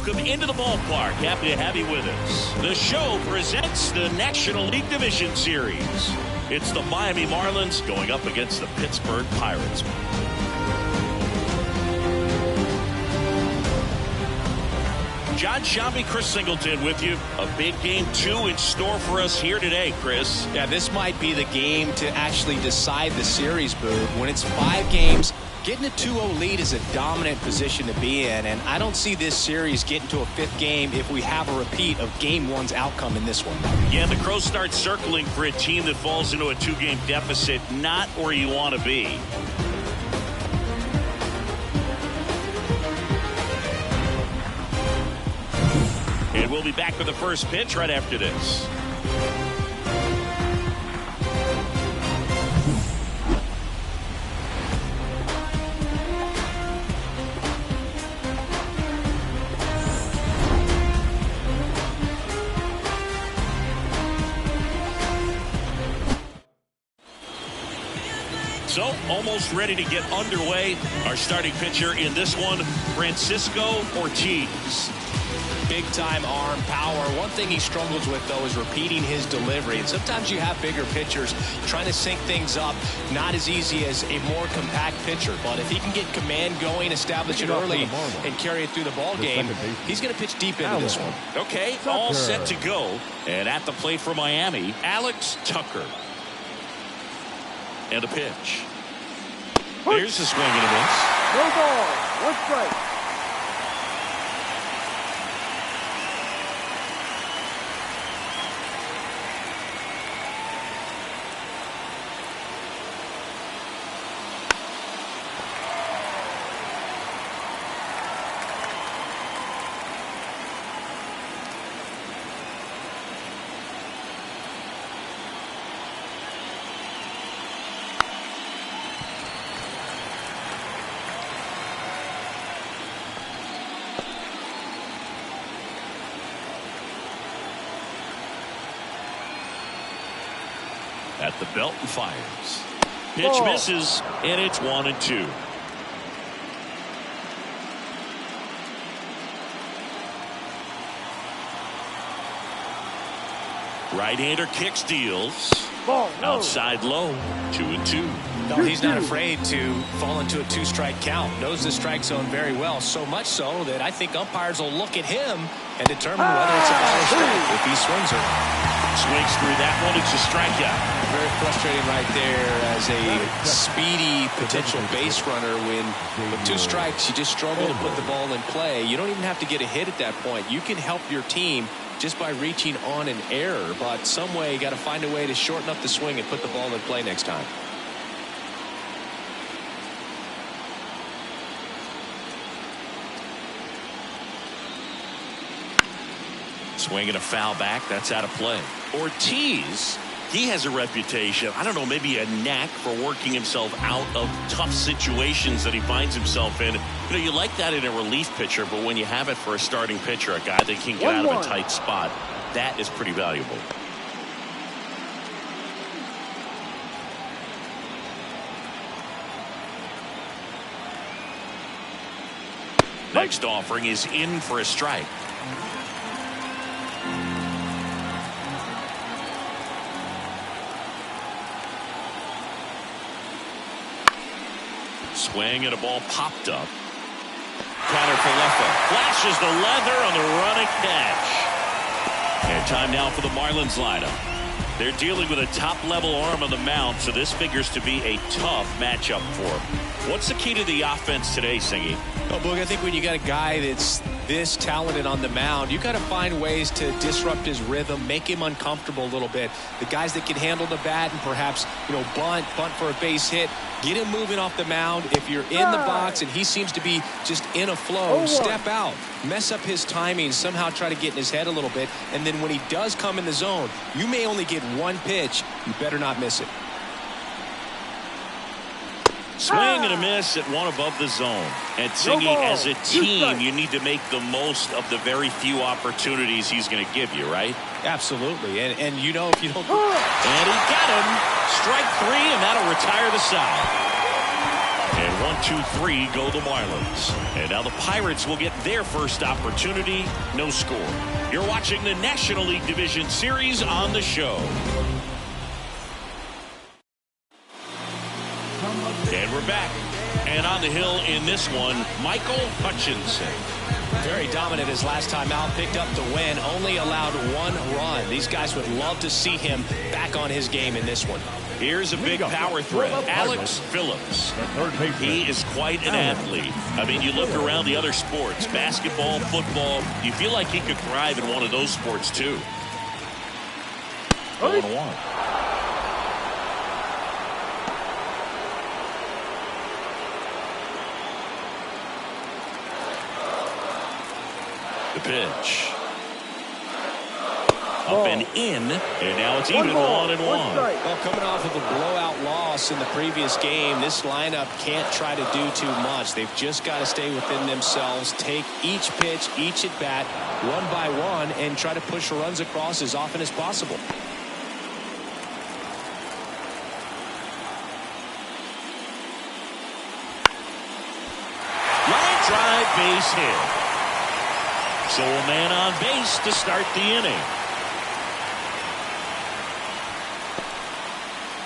welcome into the ballpark. Happy to have you with us. The show presents the National League Division Series. It's the Miami Marlins going up against the Pittsburgh Pirates. John Shambi, Chris Singleton with you. A big game 2 in store for us here today, Chris. Yeah, this might be the game to actually decide the series, Boog. When it's 5 games, getting a 2-0 lead is a dominant position to be in, and I don't see this series getting to a 5th game if we have a repeat of Game 1's outcome in this one. Yeah, the Crows start circling for a team that falls into a 2-game deficit, not where you want to be. And we'll be back with the first pitch right after this. So, almost ready to get underway. Our starting pitcher in this one, Francisco Ortiz. Big-time arm power. One thing he struggles with, though, is repeating his delivery. And sometimes you have bigger pitchers trying to sync things up. Not as easy as a more compact pitcher. But if he can get command going, establish it early, and carry it through the ball game, he's going to pitch deep into this one. Okay, all set to go. And at the plate for Miami, Alex Tucker. And a pitch. There's the swing and a miss. No ball. 1 strike. At the belt and fires. Pitch misses, and it's 1-2. Right-hander kicks, deals. Outside low, 2-2. No, he's not afraid to fall into a 2-strike count. Knows the strike zone very well, so much so that I think umpires will look at him and determine whether it's a ball or strike if he swings or not. Swings through that one. It's a strikeout. Very frustrating right there as a speedy potential base runner. When with 2 strikes, you just struggle to put the ball in play. You don't even have to get a hit at that point. You can help your team just by reaching on an error, but some way you got to find a way to shorten up the swing and put the ball in play next time. Swinging a foul back. That's out of play. Ortiz, he has a reputation, I don't know, maybe a knack for working himself out of tough situations that he finds himself in. You know, you like that in a relief pitcher, but when you have it for a starting pitcher, a guy that can get out of a tight spot, that is pretty valuable. Next offering is in for a strike. Swing and a ball popped up. Counter for Leffa. Flashes the leather on the running catch. And time now for the Marlins lineup. They're dealing with a top-level arm on the mound, so this figures to be a tough matchup for them. What's the key to the offense today, Singy? Well, Boog, I think when you got a guy that's this talented on the mound, you got to find ways to disrupt his rhythm, make him uncomfortable a little bit. The guys that can handle the bat and perhaps, bunt for a base hit, get him moving off the mound. If you're in the box and he seems to be just in a flow, step out, mess up his timing, somehow try to get in his head a little bit. And then when he does come in the zone, you may only get 1 pitch. You better not miss it. Swing and a miss at 1 above the zone. And Singy, as a team, you need to make the most of the very few opportunities he's going to give you, right? Absolutely. And if you don't... And he got him. Strike 3, and that'll retire the side. And 1-2-3 go the Marlins. And now the Pirates will get their first opportunity. No score. You're watching the National League Division Series on the show. And we're back. And on the hill in this one, Michael Hutchinson. Very dominant his last time out, picked up the win, only allowed 1 run. These guys would love to see him back on his game in this one. Here's a big power threat, Alex Phillips. He is quite an athlete. I mean, you look around the other sports, basketball, football, you feel like he could thrive in one of those sports too. 0-1. The pitch. Up and in, and now it's even 1-1. Well, coming off of a blowout loss in the previous game, this lineup can't try to do too much. They've just got to stay within themselves, take each pitch, each at bat, one by one, and try to push runs across as often as possible. Line drive, base hit. So a man on base to start the inning.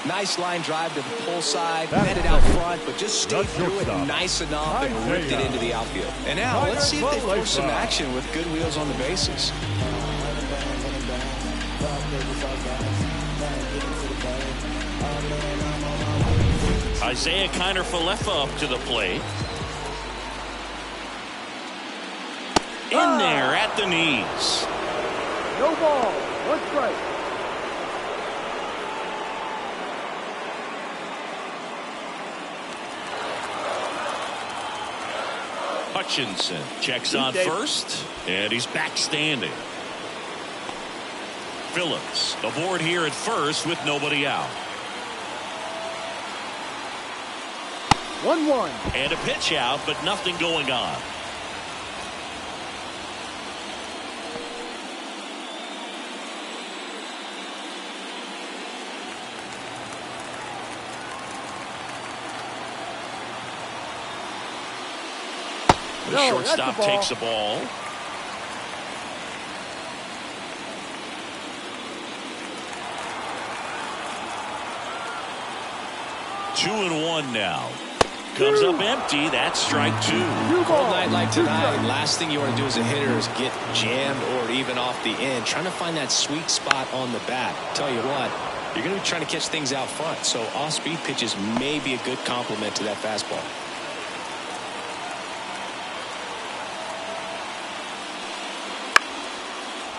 Nice line drive to the pull side, met it out front, but just stayed through it nice enough and ripped it into the outfield. And now let's see if they force some action with good wheels on the bases. Isaiah Kiner-Falefa up to the plate. In there at the knees. No ball. 1 strike. Hutchinson checks on first, and he's back standing. Phillips aboard here at first with nobody out. 1-1. And a pitch out, but nothing going on. The shortstop takes the ball. Two and one now. Comes up empty. That's strike 2. Cold night like tonight, last thing you want to do as a hitter is get jammed or even off the end. Trying to find that sweet spot on the bat. Tell you what, you're going to be trying to catch things out front. So off-speed pitches may be a good complement to that fastball.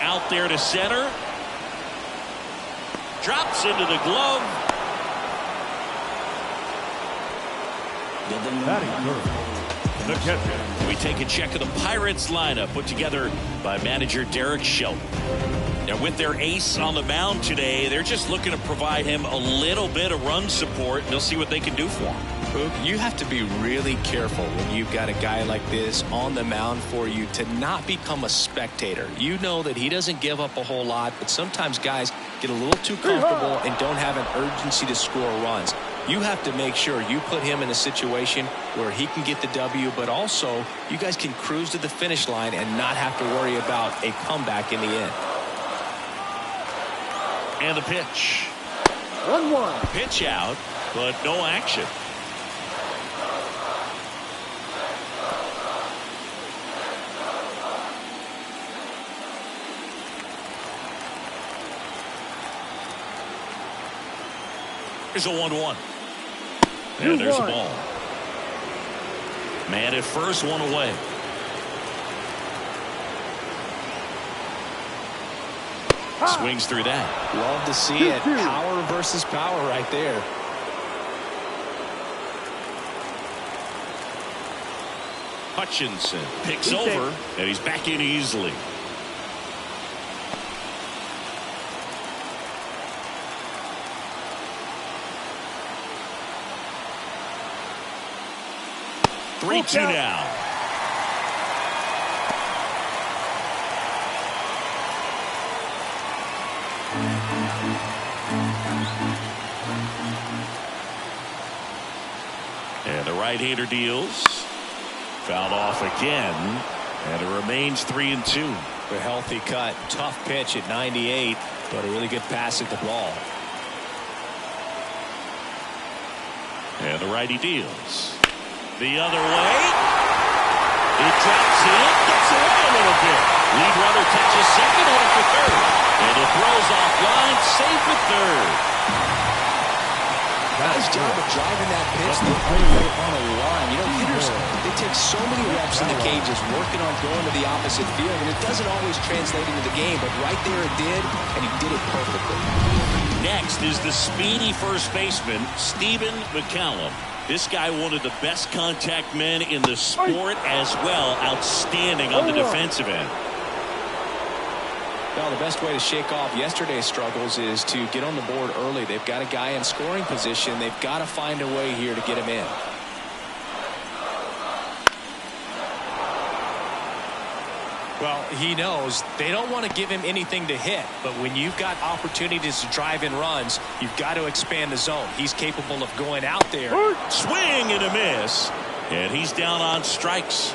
Out there to center. Drops into the glove. The catcher. We take a check of the Pirates lineup put together by manager Derek Shelton. Now with their ace on the mound today, they're just looking to provide him a little bit of run support, and they'll see what they can do for him. You have to be really careful when you've got a guy like this on the mound for you to not become a spectator. You know that he doesn't give up a whole lot, but sometimes guys get a little too comfortable and don't have an urgency to score runs. You have to make sure you put him in a situation where he can get the W, but also you guys can cruise to the finish line and not have to worry about a comeback in the end. And the pitch. 1-1. Pitch out, but no action. Here's a 1-1. And there's a ball. Man at first, one away. Swings through that. Love to see it. Power versus power right there. Hutchinson picks over, and he's back in easily. Three, 2 now. And the right-hander deals. Fouled off again. And it remains 3-2. A healthy cut. Tough pitch at 98, but a really good pass at the ball. And the righty deals. The other way. It drops in. Gets away a little bit. Lead runner touches second, headed for third. And it throws offline. Safe at third. Nice job of driving that pitch. They put it on a line. You know, hitters, they take so many reps in the cages working on going to the opposite field, and it doesn't always translate into the game, but right there it did, and he did it perfectly. Next is the speedy first baseman, Stephen McCallum. This guy, one of the best contact men in the sport as well. Outstanding on the defensive end. Well, the best way to shake off yesterday's struggles is to get on the board early. They've got a guy in scoring position. They've got to find a way here to get him in. Well, he knows they don't want to give him anything to hit, but when you've got opportunities to drive in runs, you've got to expand the zone. He's capable of going out there. Swing and a miss, and he's down on strikes.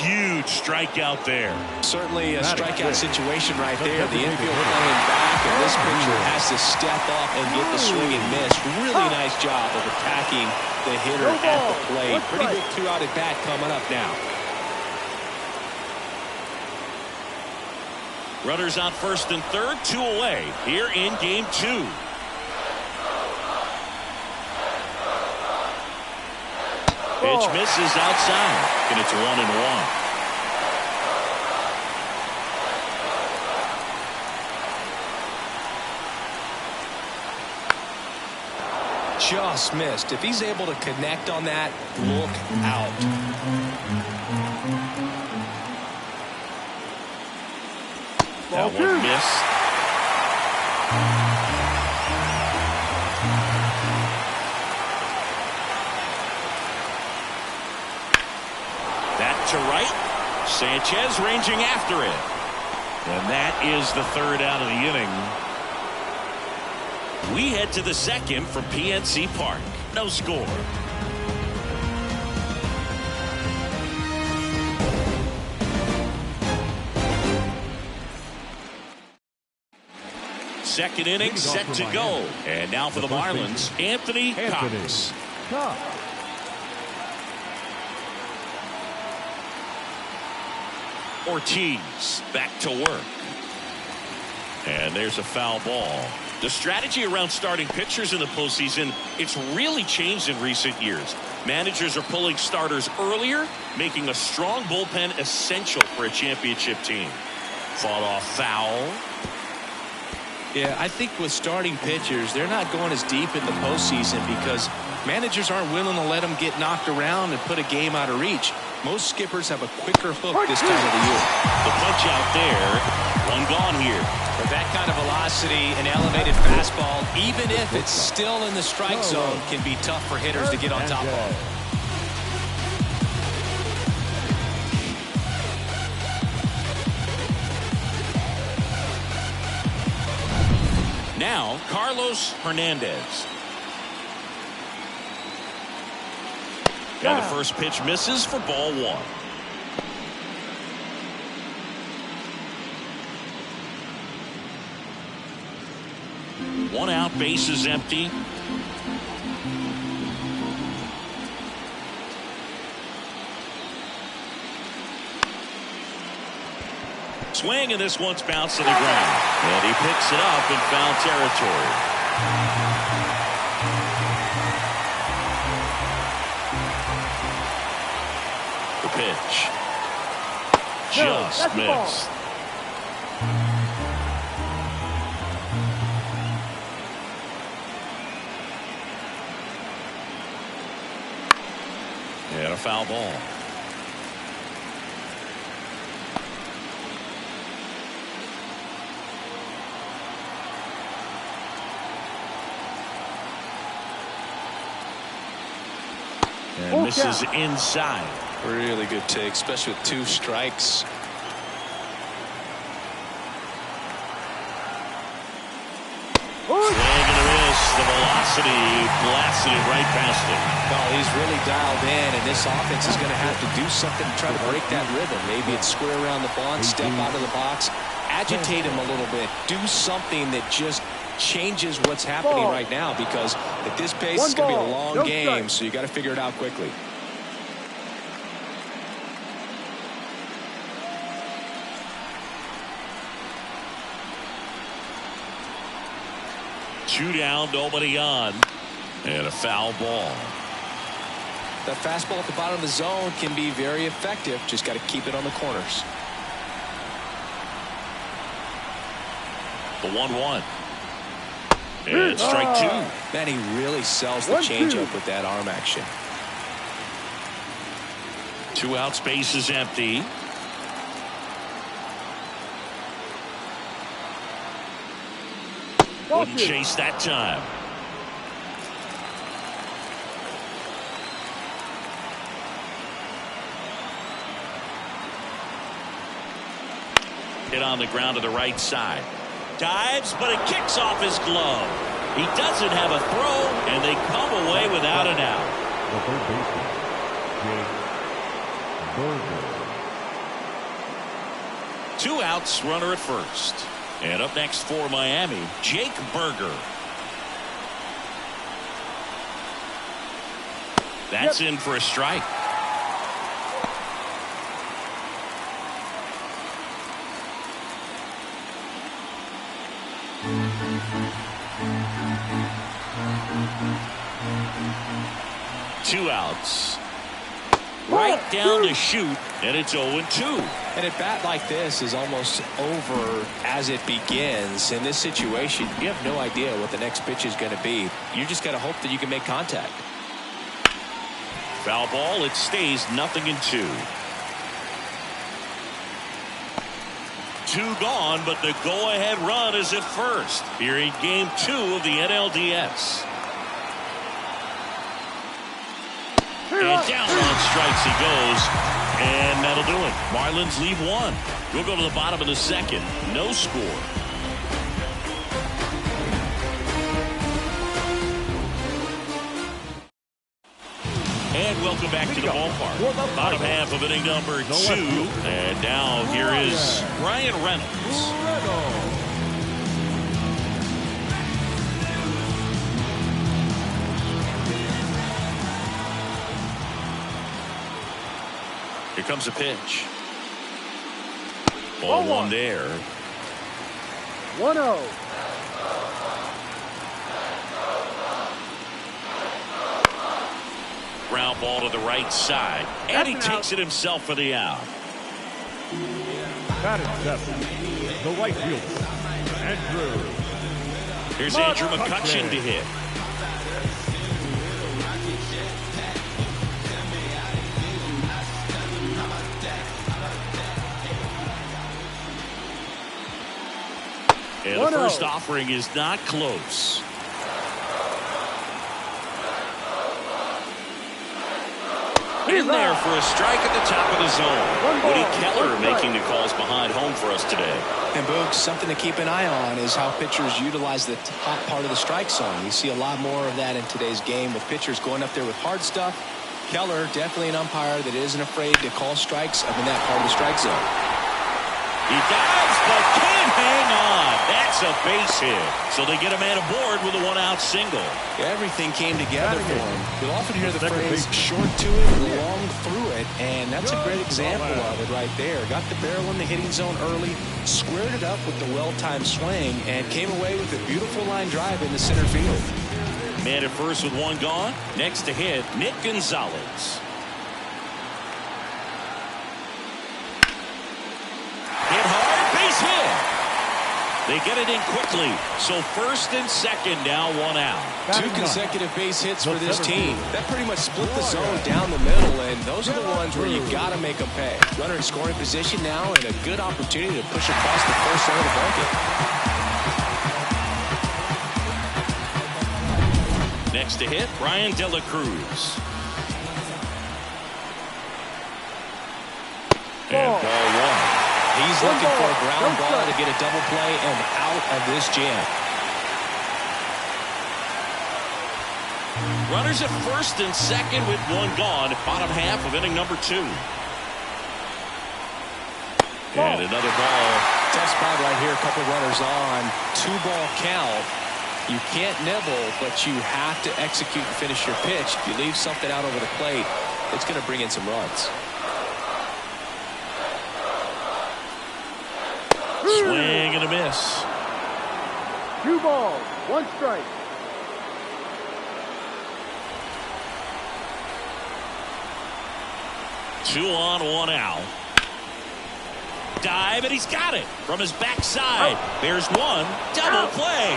Huge strikeout there. Certainly a strikeout situation right there. The infield playing back, and this pitcher has to step up and get the swing and miss. Really nice job of attacking the hitter at the plate. Pretty big two-out at bat coming up now. Runners on first and third, 2 away here in game 2. Pitch misses outside, and it's 1-1. Just missed. If he's able to connect on that, look out. That one missed. That to right. Sanchez ranging after it. And that is the third out of the inning. We head to the second from PNC Park. No score. Second inning set to go. And now for the Marlins, Anthony Cox. Ortiz back to work. And there's a foul ball. The strategy around starting pitchers in the postseason, it's really changed in recent years. Managers are pulling starters earlier, making a strong bullpen essential for a championship team. Fought off foul. Yeah, I think with starting pitchers, they're not going as deep in the postseason because managers aren't willing to let them get knocked around and put a game out of reach. Most skippers have a quicker hook this time of the year. The punch out there, one gone here. With that kind of velocity, an elevated fastball, even if it's still in the strike zone, can be tough for hitters to get on top of. Now, Carlos Hernandez. And the first pitch misses for ball 1. One out, base is empty. Swing, and this one's bounced to the ground. And he picks it up in foul territory. The pitch. Just missed. And a foul ball. And misses inside. Really good take, especially with 2 strikes. Swing and a miss. The velocity velocity blasted it right past him. No, he's really dialed in, and this offense is going to have to do something to try to break that rhythm. Maybe it's square around the bunt, step out of the box, agitate him a little bit, do something that just changes what's happening right now, because at this pace it's going to be a long game, so you got to figure it out quickly. Two down, nobody on, and a foul ball. That fastball at the bottom of the zone can be very effective. Just got to keep it on the corners. The 1-1. And strike two. Man, he really sells the changeup with that arm action. 2 out, space is empty. Wouldn't chase that time. Hit on the ground to the right side. Dives, but it kicks off his glove. He doesn't have a throw, and they come away without an out. The third baseman, Jake Burger. 2 outs, runner at first. And up next for Miami, Jake Burger. That's in for a strike. Two outs. Right down to shoot, and it's 0-2. And a bat like this is almost over as it begins. In this situation, you have no idea what the next pitch is going to be. You just got to hope that you can make contact. Foul ball, it stays 0-2. 2 gone, but the go-ahead run is at first here in Game 2 of the NLDS. And down on strikes he goes, and that'll do it. Marlins leave 1. We'll go to the bottom of the second. No score. And welcome back to the ballpark. Bottom half of inning number 2. And now here is Ryan Reynolds. Here comes a pitch. Ball 1 there. 1-0. Ground ball to the right side. And he takes it himself for the out. Batting 7, the right fielder, Andrew. Here's Andrew McCutchen to hit. And the first offering is not close. In there for a strike at the top of the zone. Woody Keller making the calls behind home for us today. And Boog, something to keep an eye on is how pitchers utilize the top part of the strike zone. You see a lot more of that in today's game with pitchers going up there with hard stuff. Keller, definitely an umpire that isn't afraid to call strikes up in that part of the strike zone. He dives, but can't hang on. That's a base hit. So they get a man aboard with a 1-out single. Everything came together for him. You'll often hear the phrase short to it, long through it, and that's a great example of it right there. Got the barrel in the hitting zone early, squared it up with the well-timed swing, and came away with a beautiful line drive into center field. Man at first with 1 gone. Next to hit, Nick Gonzalez. Hit hard, base hit. They get it in quickly. So first and second now, 1 out. 2 consecutive base hits for this team. That pretty much split the zone down the middle, and those are the ones where you got to make them pay. Runner in scoring position now, and a good opportunity to push across the first side of the bucket. Next to hit, Brian De La Cruz. And ball 1. He's looking for a ground ball to get a double play and out of this jam. Runners at first and second with one gone. Bottom half of inning number 2. And another ball. Tough spot right here. A couple runners on. 2-ball count. You can't nibble, but you have to execute and finish your pitch. If you leave something out over the plate, it's going to bring in some runs. Swing and a miss. 2 balls, 1 strike. Two on, 1 out. Dive, and he's got it from his backside. There's one. Double play.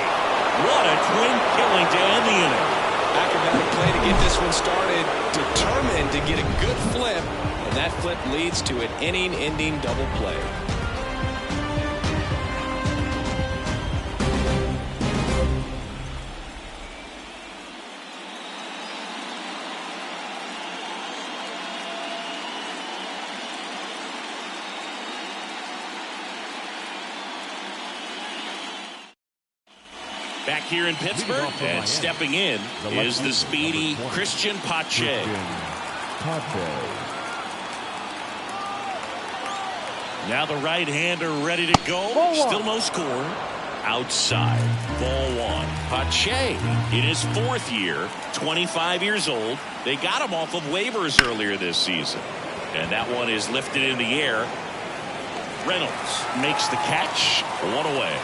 What a twin killing to end the inning. Acrobatic play to get this one started. Determined to get a good flip, and that flip leads to an inning-ending double play. Back here in Pittsburgh, and stepping in is the speedy Christian Pache. Now the right-hander ready to go. Still no score. Outside, ball 1. Pache in his 4th year, 25 years old. They got him off of waivers earlier this season. And that one is lifted in the air. Reynolds makes the catch. 1 away.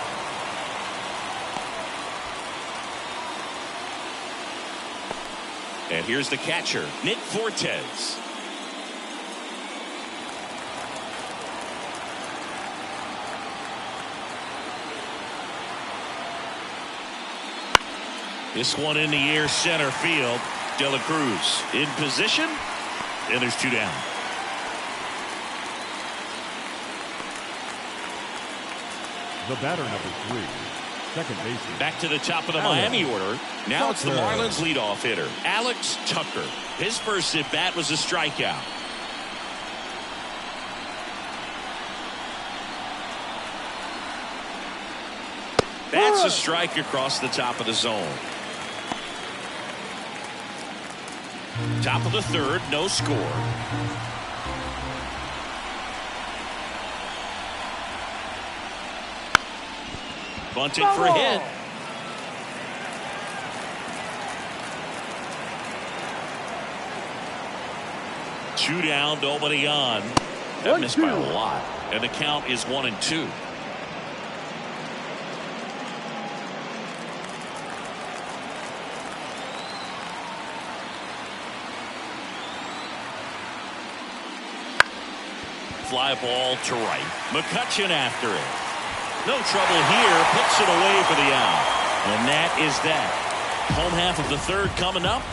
And here's the catcher, Nick Fortes. This one in the air, center field. De La Cruz in position, and there's 2 down. The batter, number 3. Second baseman. Back to the top of the Miami order. Now it's the Marlins leadoff hitter, Alex Tucker. His first at bat was a strikeout. That's a strike across the top of the zone. Top of the 3rd, no score. Bunted for a hit. Two down, nobody on. That missed by a lot. And the count is 1-2. Fly ball to right. McCutchen after it. No trouble here. Puts it away for the out. And that is that. Home half of the 3rd coming up.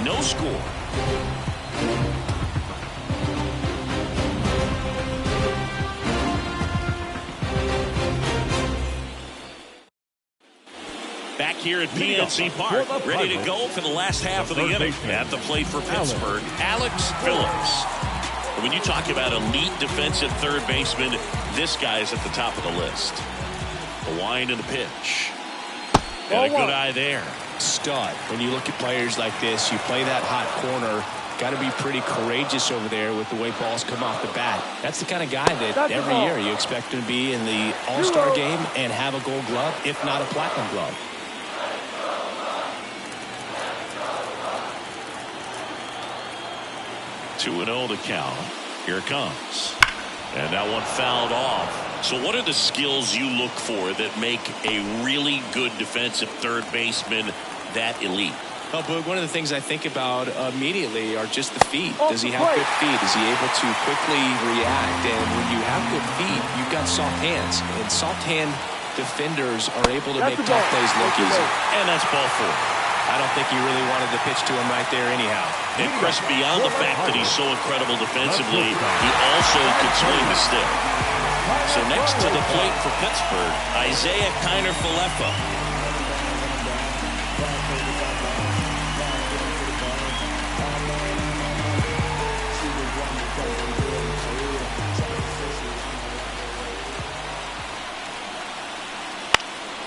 No score. Back here at PNC Park. Ready to go for the last half of the inning. At the plate for Pittsburgh, Alex Phillips. When you talk about elite defensive third baseman, this guy is at the top of the list. The wind and the pitch. And a good eye there. Stud. When you look at players like this, you play that hot corner. Got to be pretty courageous over there with the way balls come off the bat. That's the kind of guy that every year you expect him to be in the All-Star game and have a Gold Glove, if not a Platinum Glove. Two and 0 to count. Here it comes. And that one fouled off. So what are the skills you look for that make a really good defensive third baseman that elite? Oh, but one of the things I think about immediately are just the feet. Does he have good feet? Is he able to quickly react? And when you have good feet, you've got soft hands. And soft hand defenders are able to make tough plays look easy. And that's ball 4. I don't think he really wanted the pitch to him right there anyhow. And Chris, beyond the fact that he's so incredible defensively, he also can swing the stick. So next to the plate for Pittsburgh, Isaiah Kiner-Falefa.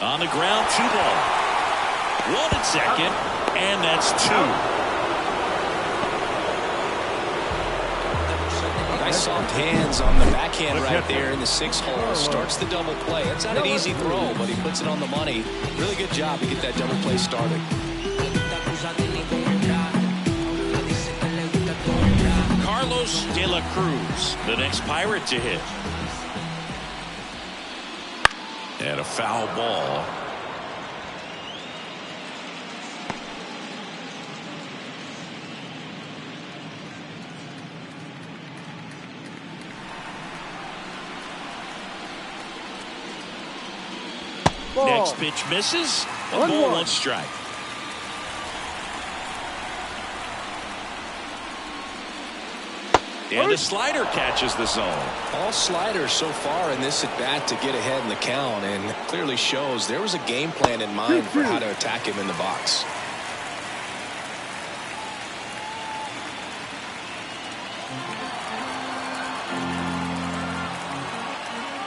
On the ground, 2 ball. One at second, and that's two. Nice soft hands on the backhand right there in the 6 hole. Starts the double play. It's not an easy throw, but he puts it on the money. Really good job to get that double play started. Carlos De La Cruz, the next Pirate to hit. And a foul ball. Ball. Next pitch misses. A ball, 1 strike. And a slider catches the zone. All sliders so far in this at bat to get ahead in the count, and clearly shows there was a game plan in mind for how to attack him in the box.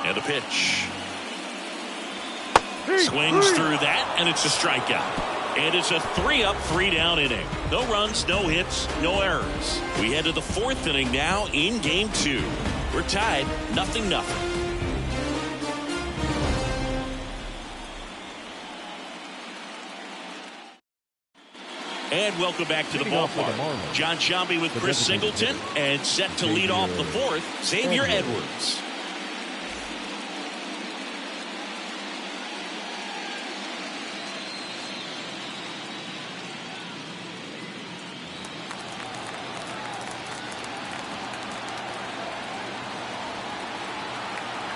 And the pitch. Swings through that, and it's a strikeout. And it's a 3-up, 3-down inning. No runs, no hits, no errors. We head to the 4th inning now in game 2. We're tied 0-0. And welcome back to the ballpark. John Sciambi with Chris Singleton, and set to lead off the 4th, Xavier Edwards.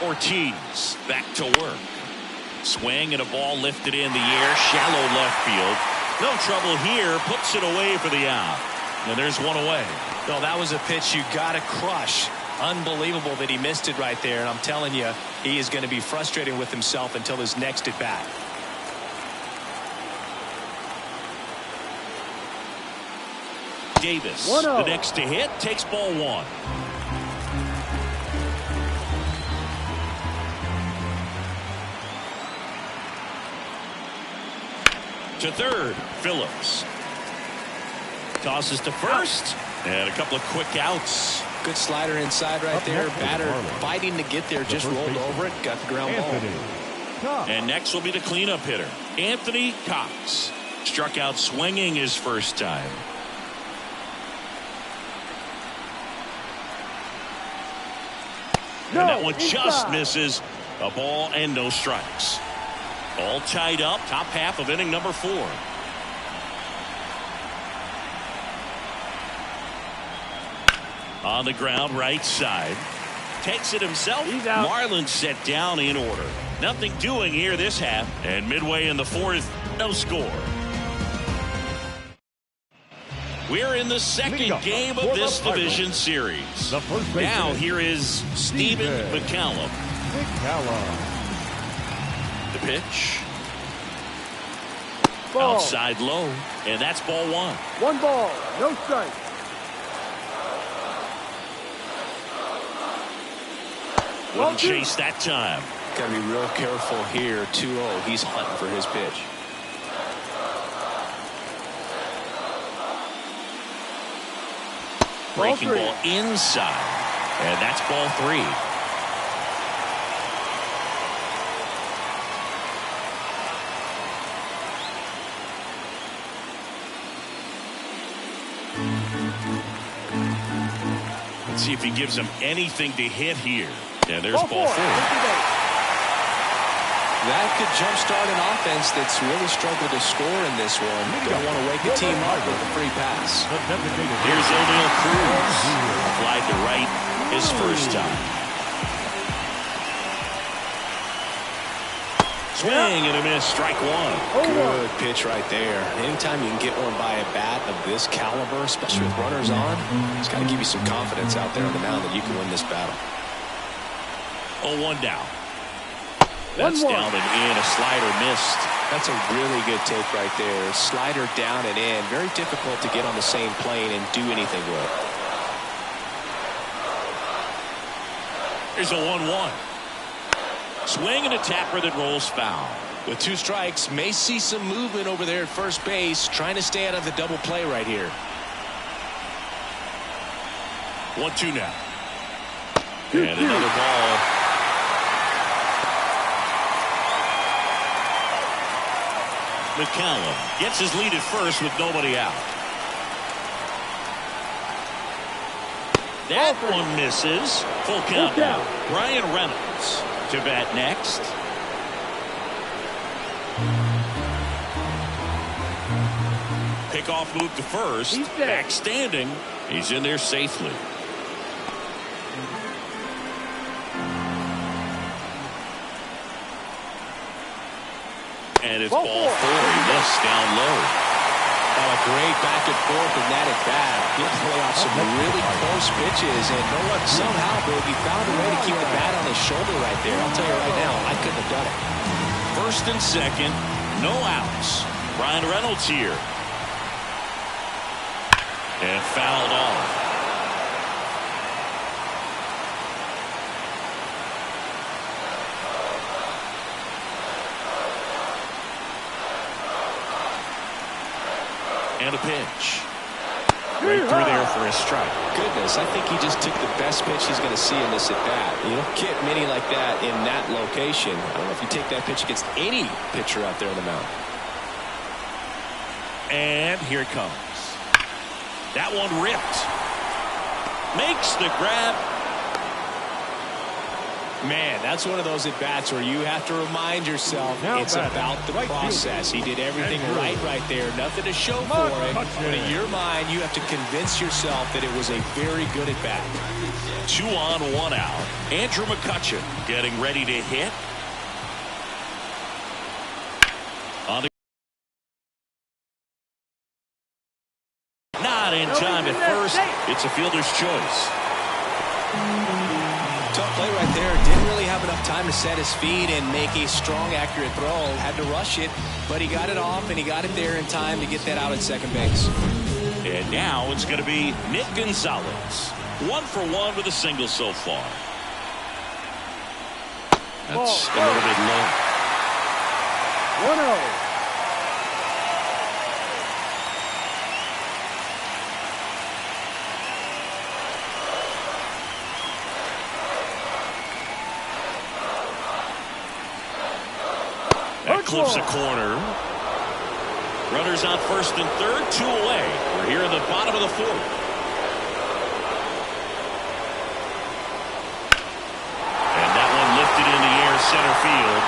Ortiz back to work. Swing and a ball lifted in the air, shallow left field. No trouble here, puts it away for the out. And there's one away. No, that was a pitch you got to crush. Unbelievable that he missed it right there. And I'm telling you, he is going to be frustrated with himself until his next at bat. Davis, the next to hit, takes ball 1. To third, Phillips. Tosses to first, and a couple of quick outs. Good slider inside right there. Batter fighting to get there, just rolled over it, got the ground ball. And next will be the cleanup hitter, Anthony Cox. Struck out swinging his first time. And that one just misses. A ball and no strikes. All tied up, top half of inning number 4. On the ground, right side. Takes it himself. Marlins set down in order. Nothing doing here this half. And midway in the 4th, no score. We're in the second game of this division series. Now here is Stephen McCallum. The pitch. Ball. Outside low, and that's ball 1. 1 ball, no strike. Wouldn't chase that time. Got to be real careful here. 2-0. He's hunting for his pitch. Breaking ball inside, and that's ball 3. Let's see if he gives him anything to hit here. And there's ball 4. That could jumpstart an offense that's really struggled to score in this one. Don't want to wake the team up with a free pass. Here's O'Neill Cruz. Applied to right his first time. Swing and a miss, strike 1. Good pitch right there. Anytime you can get one by a bat of this caliber, especially with runners on, it's got to give you some confidence out there on the mound that you can win this battle. 0-1 down. That's down and in. A slider missed. That's a really good take right there. Slider down and in. Very difficult to get on the same plane and do anything with. Here's a 1-1. Swing and a tapper that rolls foul. With 2 strikes, may see some movement over there at first base, trying to stay out of the double play right here. 1-2 now. And another ball. McCallum gets his lead at first with nobody out. That one misses. Full count now. Brian Reynolds to bat next. Pickoff move to first. Back standing. He's in there safely. And it's ball 4. He missed down low. Oh, a great back and forth in that at bat. He play off some really close pitches, and somehow, Big, he found a way to keep the bat on his shoulder right there. I'll tell you right now, I couldn't have done it. First and second, no outs. Brian Reynolds here. And fouled off. And a pitch. Right through there for a strike. Goodness, I think he just took the best pitch he's going to see in this at bat. You don't get many like that in that location. I don't know if you take that pitch against any pitcher out there on the mound. And here it comes. That one ripped. Makes the grab. Man, that's one of those at-bats where you have to remind yourself it's about the process. He did everything right there. Nothing to show for it. But in your mind, you have to convince yourself that it was a very good at-bat. 2 on, 1 out. Andrew McCutchen getting ready to hit. On the not in time at first. It's a fielder's choice. Tough play right there. Didn't really have enough time to set his feet and make a strong, accurate throw. Had to rush it, but he got it off, and he got it there in time to get that out at second base. And now it's going to be Nick Gonzalez. 1 for 1 with a single so far. That's a little bit low. 1-0. That clips a corner. Runners on first and third, 2 away. We're here in the bottom of the 4th. And that one lifted in the air center field.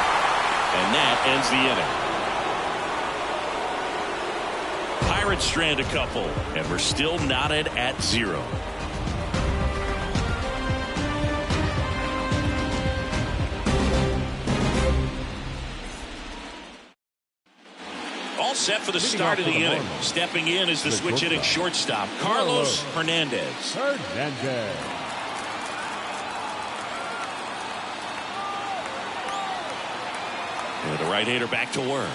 And that ends the inning. Pirates strand a couple, and we're still knotted at 0. All set for the start of the inning. Stepping in is the switch hitting shortstop, Carlos Hernandez. And the right-hander back to work.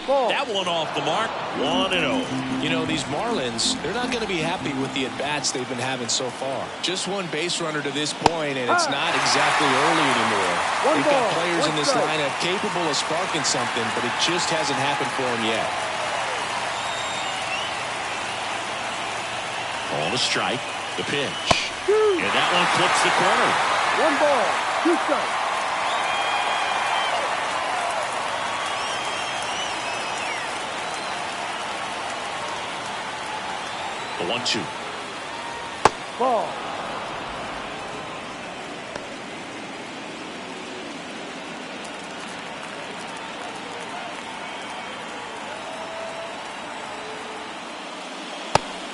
That one off the mark. 1-0. You know, these Marlins, they're not going to be happy with the at-bats they've been having so far. Just 1 base runner to this point, and it's not exactly early anymore. They've got players in this lineup capable of sparking something, but it just hasn't happened for them yet. On a strike, the pitch. And that one clips the corner. 1 ball, 2 strikes. The 1-2. Ball.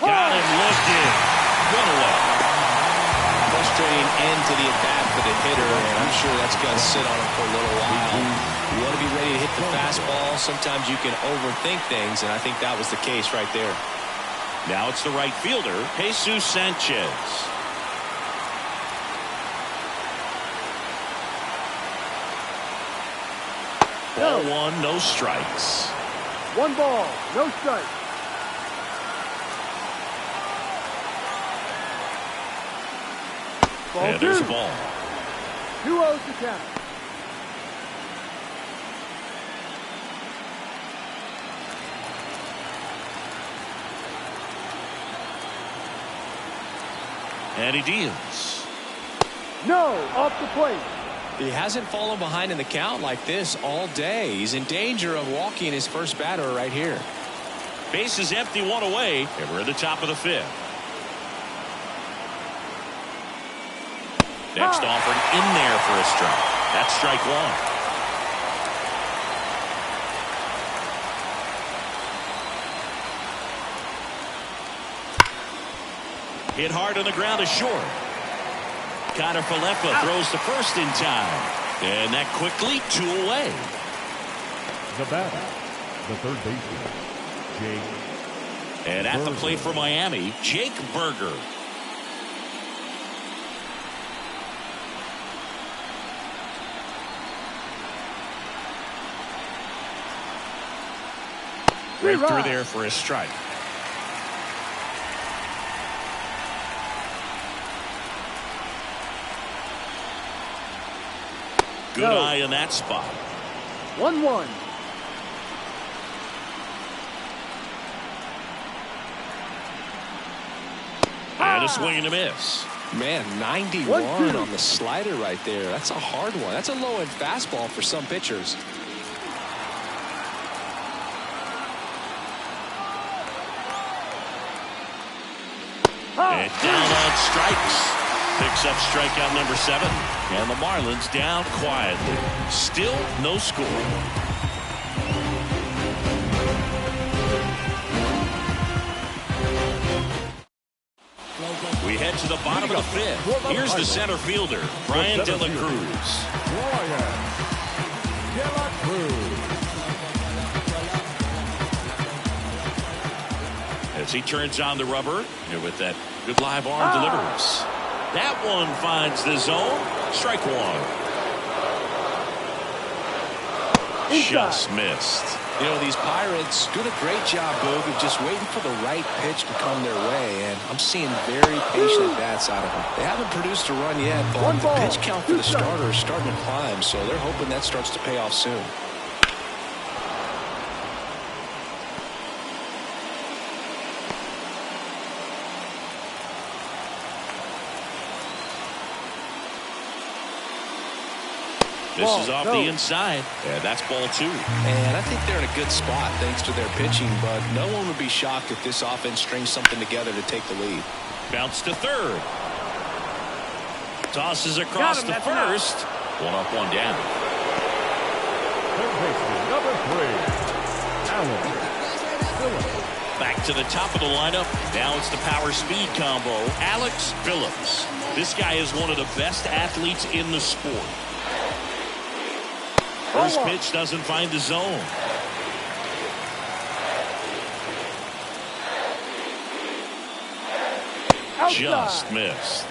Got him looking. Run away. Frustrating end to the at-bat for the hitter, and I'm sure that's going to sit on him for a little while. You want to be ready to hit the fastball. Sometimes you can overthink things, and I think that was the case right there. Now it's the right fielder, Jesus Sanchez. Ball 1, no strikes. 1 ball, no strikes. Ball And there's 2. the ball. 2-0 to count. And he deals. No, off the plate. He hasn't fallen behind in the count like this all day. He's in danger of walking his first batter right here. Base is empty, one away, and we're at the top of the 5th. Next offering in there for a strike. That's strike 1. Hit hard on the ground is short. Connor Falefa throws the first in time. And that quickly 2 away. The batter, the third baseman, Jake. And at the plate for Miami, Jake Berger. Right through there for a strike. Good eye in that spot. 1-1. And a swing and a miss. Man, 91 on the slider right there. That's a hard one. That's a low-end fastball for some pitchers. And down on strikes. Picks up strikeout number 7. And the Marlins down quietly. Still no score. We head to the bottom of the 5th. Here's the center fielder, Brian De La Cruz. As he turns on the rubber, and with that good live arm delivers. That one finds the zone. Strike 1. Just missed. You know, these Pirates doing a great job, Boog, of just waiting for the right pitch to come their way, and I'm seeing very patient at-bats out of them. They haven't produced a run yet, but the pitch count for the starter is starting to climb, so they're hoping that starts to pay off soon. This is off the inside, and that's ball 2. And I think they're in a good spot thanks to their pitching, but no one would be shocked if this offense strings something together to take the lead. Bounce to third. Tosses across the first. One up, one down. Third baseman, number 3, Alex Phillips. Back to the top of the lineup. Now it's the power-speed combo. Alex Phillips. This guy is one of the best athletes in the sport. First pitch doesn't find the zone. Outside. Just missed.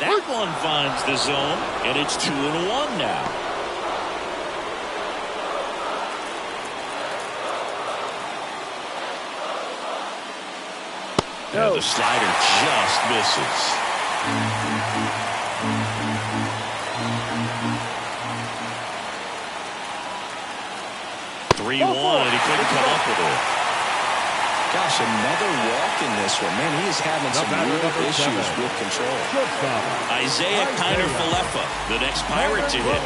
That one finds the zone, and it's 2-1 now. And the slider just misses. 3-1, and he couldn't come up with it. Gosh, another walk in this one. Man, he is having some real issues with control. Isaiah Kiner Falefa, the next Pirate to hit.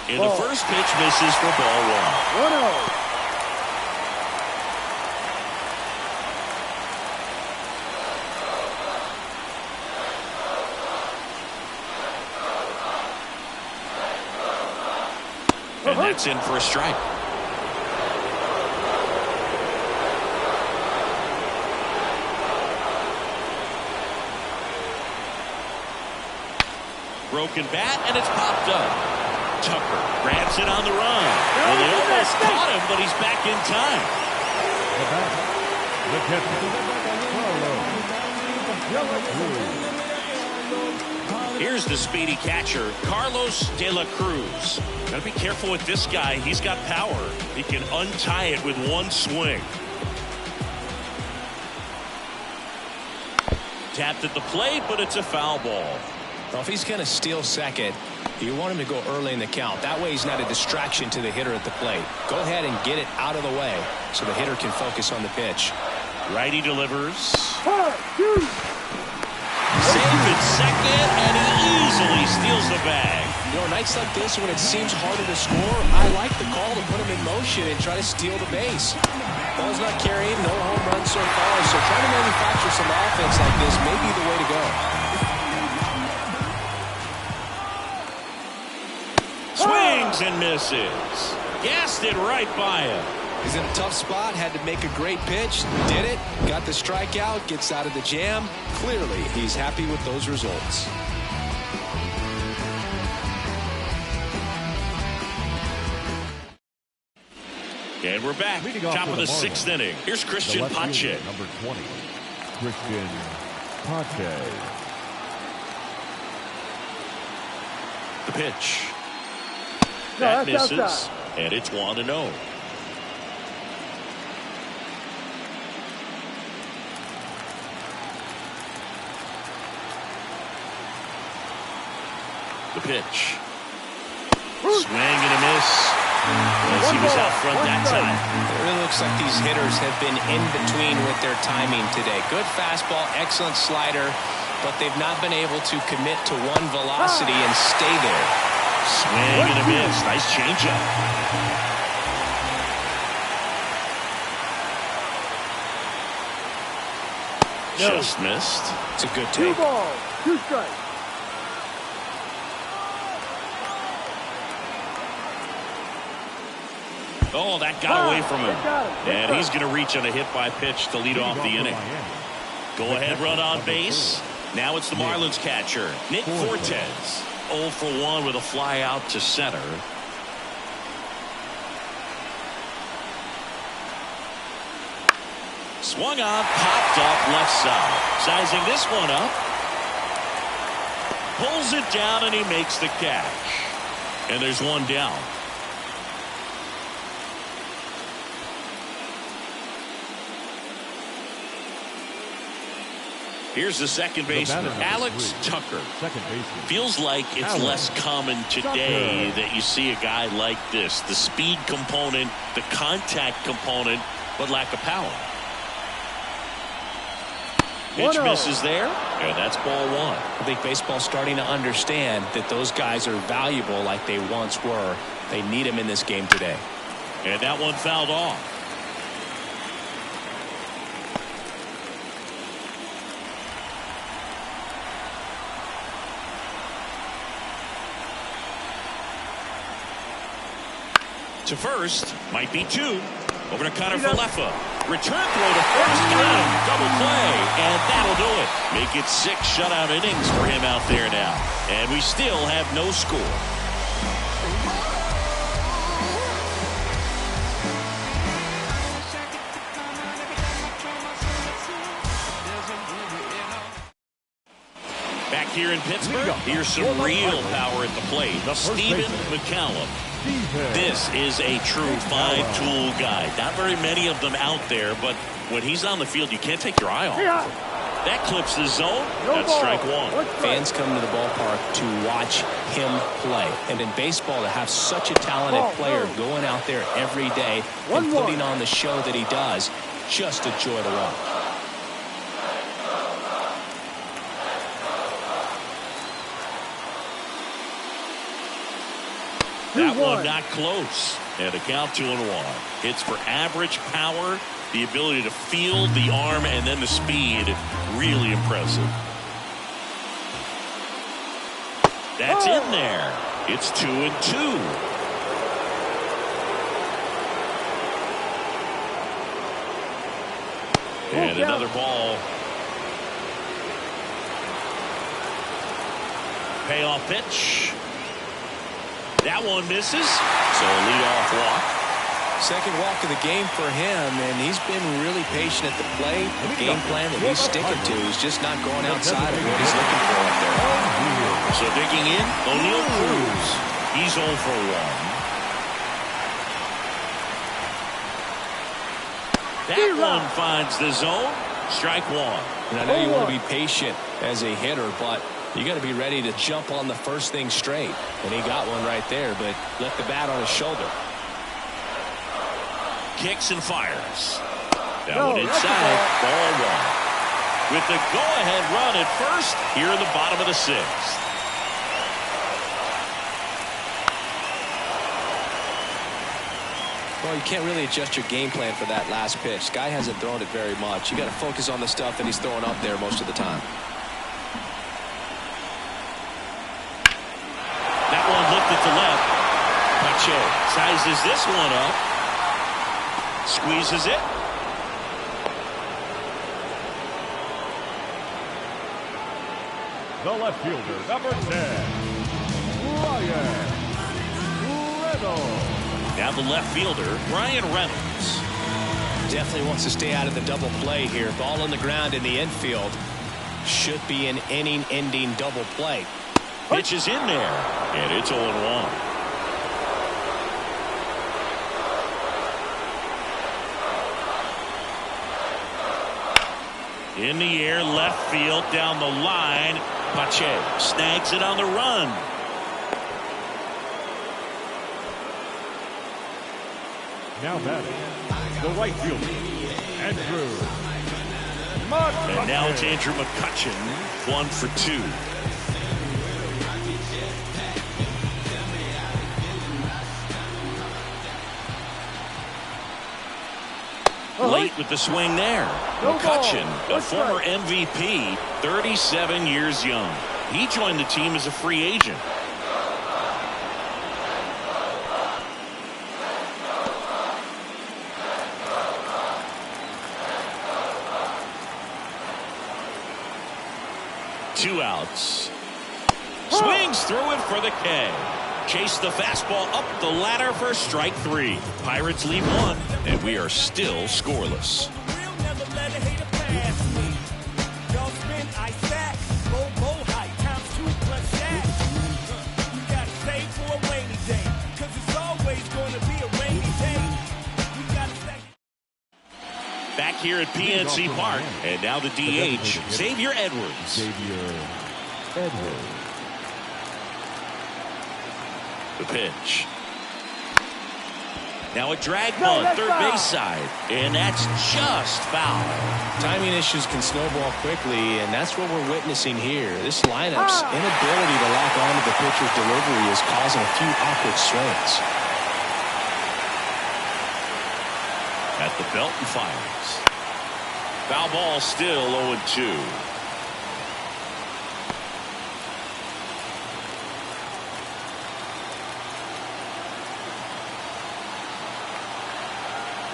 And the first pitch misses for ball 1. 1-0. And that's in for a strike. Broken bat, and it's popped up. Tucker grabs it on the run. Well, they almost caught him, but he's back in time. The catcher, Carlos. Here's the speedy catcher, Carlos De La Cruz. Got to be careful with this guy. He's got power. He can untie it with one swing. Tapped at the plate, but it's a foul ball. Well, if he's going to steal second, you want him to go early in the count. That way he's not a distraction to the hitter at the plate. Go ahead and get it out of the way so the hitter can focus on the pitch. Righty delivers. Two. Safe at second, and he easily steals the bag. You know, nights like this when it seems harder to score, I like the call to put him in motion and try to steal the base. Ball's not carrying, no home runs so far, so trying to manufacture some offense like this may be the way to go. Swings and misses. Gassed it right by him. He's in a tough spot, had to make a great pitch, did it, got the strikeout, gets out of the jam. Clearly, he's happy with those results. And we're back. Top of the sixth inning. Here's Christian Pache. Number 20, Christian Pache. The pitch. No, That that's misses. outside. And it's 1-0. The pitch. Swing and a miss. As he was out front that time. It really looks like these hitters have been in between with their timing today. Good fastball, excellent slider, but they've not been able to commit to one velocity and stay there. Swing and a miss. Nice changeup. Just missed. It's a good Two take. balls, 2 strikes. Oh, that got away from him. They got him. And he's going to reach on a hit by pitch to lead off the inning. Go ahead run on base. Now it's the Marlins catcher, Nick Fortes. 0 for 1 with a fly out to center. Swung on, popped up left side. Sizing this one up. Pulls it down and he makes the catch. And there's one down. Here's the second baseman, Alex Tucker. Second baseman. Feels like it's less common today that you see a guy like this. The speed component, the contact component, but lack of power. Pitch misses there, and that's ball 1. I think baseball's starting to understand that those guys are valuable like they once were. They need them in this game today. And that one fouled off. To first, might be 2. Over to Connor Falefa. Return throw to first. Got him. Double play. And that'll do it. Make it 6 shutout innings for him out there now. And we still have no score. Back here in Pittsburgh, here's some real power at the plate. Stephen McCallum. This is a true five-tool guy. Not very many of them out there, but when he's on the field, you can't take your eye off him. That clips the zone. That's strike 1. Fans come to the ballpark to watch him play. And in baseball, to have such a talented player going out there every day and putting on the show that he does, just a joy to watch. That one not close. And a count 2-1. Hits for average power, the ability to field the arm, and then the speed. Really impressive. That's in there. It's 2-2. And another ball. Payoff pitch. That one misses, so a leadoff walk. Second walk of the game for him, and he's been really patient at the plate. The game plan that he's sticking to is just not going outside of what he's looking for up there. So digging in, O'Neal Cruz. He's 0 for 1. That one finds the zone. Strike one. And I know you want to be patient as a hitter, but you got to be ready to jump on the first thing straight. And he got one right there, but left the bat on his shoulder. Kicks and fires. That one inside. Ball one. With the go-ahead run at first here in the bottom of the 6th. Well, you can't really adjust your game plan for that last pitch. Guy hasn't thrown it very much. You got to focus on the stuff that he's throwing up there most of the time. That one looked at the left. Pache sizes this one up. Squeezes it. The left fielder, number 10, Ryan Reynolds. Now the left fielder, Ryan Reynolds. Definitely wants to stay out of the double play here. Ball on the ground in the infield. Should be an inning-ending double play. Pitch is in there, and it's 0-1. In the air, left field, down the line. Pache snags it on the run. Now batting, the right fielder, Andrew McCutchen. And now it's Andrew McCutchen, 1 for 2. Late with the swing there. McCutchen, a former MVP, 37 years young. He joined the team as a free agent. Two outs. Swings through it for the K. Chase the fastball up the ladder for strike 3. Pirates lead 1, and we are still scoreless. Back here at PNC Park, and now the DH, Xavier Edwards. The pitch. Now a drag ball, third base side, and that's just foul. Timing issues can snowball quickly, and that's what we're witnessing here. This lineup's inability to lock onto the pitcher's delivery is causing a few awkward swings. At the belt and fires. Foul ball, still 0-2.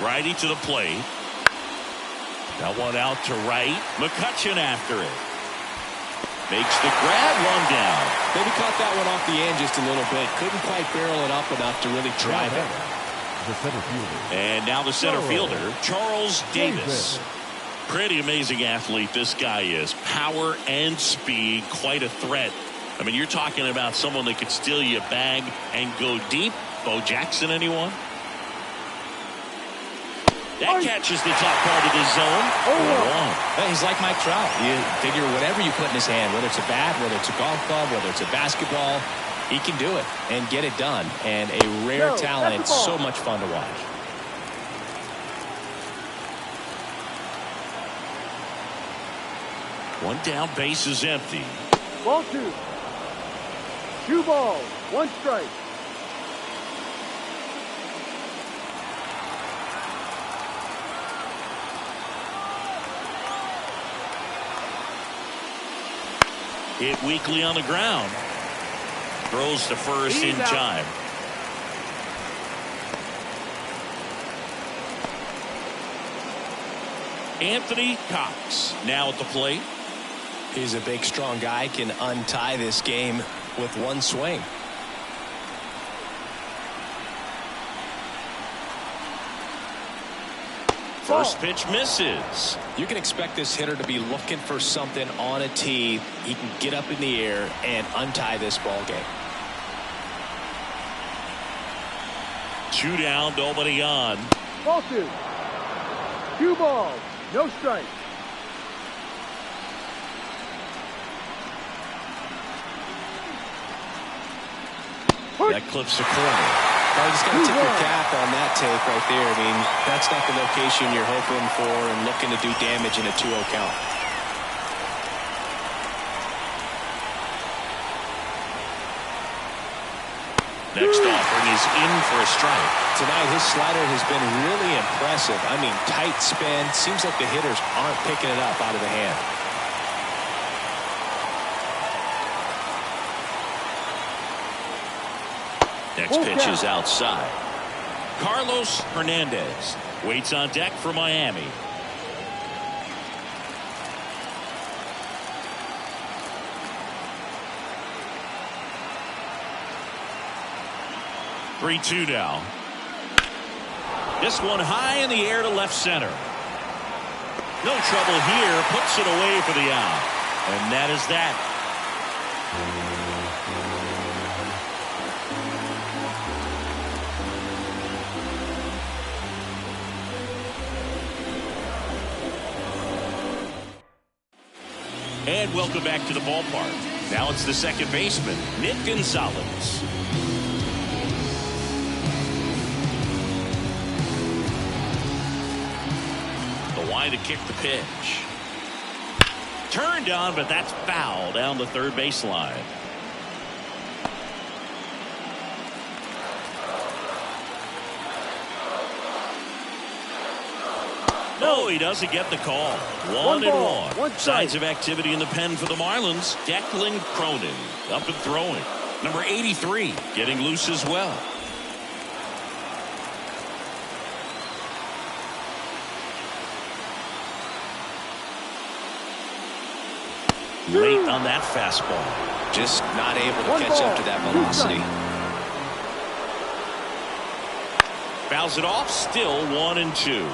Righty to the plate. That one out to right. McCutchen after it. Makes the grab, one down. Maybe caught that one off the end just a little bit. Couldn't quite barrel it up enough to really drive it. The center fielder. And now the center fielder, Charles Davis. Pretty amazing athlete this guy is. Power and speed, quite a threat. I mean, you're talking about someone that could steal you a bag and go deep. Bo Jackson, anyone? That catches the top part of the zone. Well, he's like Mike Trout. You figure whatever you put in his hand, whether it's a bat, whether it's a golf club, whether it's a basketball, he can do it and get it done. And a rare talent, so much fun to watch. One down, base is empty. Ball 2. 2 balls, 1 strike. Hit weakly on the ground. Throws to first in time. Anthony Cox now at the plate. He's a big, strong guy, can untie this game with one swing. First pitch misses. You can expect this hitter to be looking for something on a tee. He can get up in the air and untie this ball game. 2 down, nobody on. Ball 2. 2 balls, no strike. That clips the corner. Well, you just got to tip your cap on that take right there. I mean, that's not the location you're hoping for and looking to do damage in a 2-0 count. Next offering is in for a strike. Tonight, his slider has been really impressive. I mean, tight spin. Seems like the hitters aren't picking it up out of the hand. Next pitch is outside. Carlos Hernandez waits on deck for Miami. Three-2 now. This one high in the air to left center. No trouble here. Puts it away for the out. And that is that. And welcome back to the ballpark. Now it's the second baseman, Nick Gonzalez. The line to kick the pitch. Turned on, but that's foul down the third baseline. No, he doesn't get the call. 1-1. Signs of activity in the pen for the Marlins. Declan Cronin up and throwing. Number 83 getting loose as well. Late on that fastball. Just not able to catch up to that velocity. Fouls it off. Still 1-2.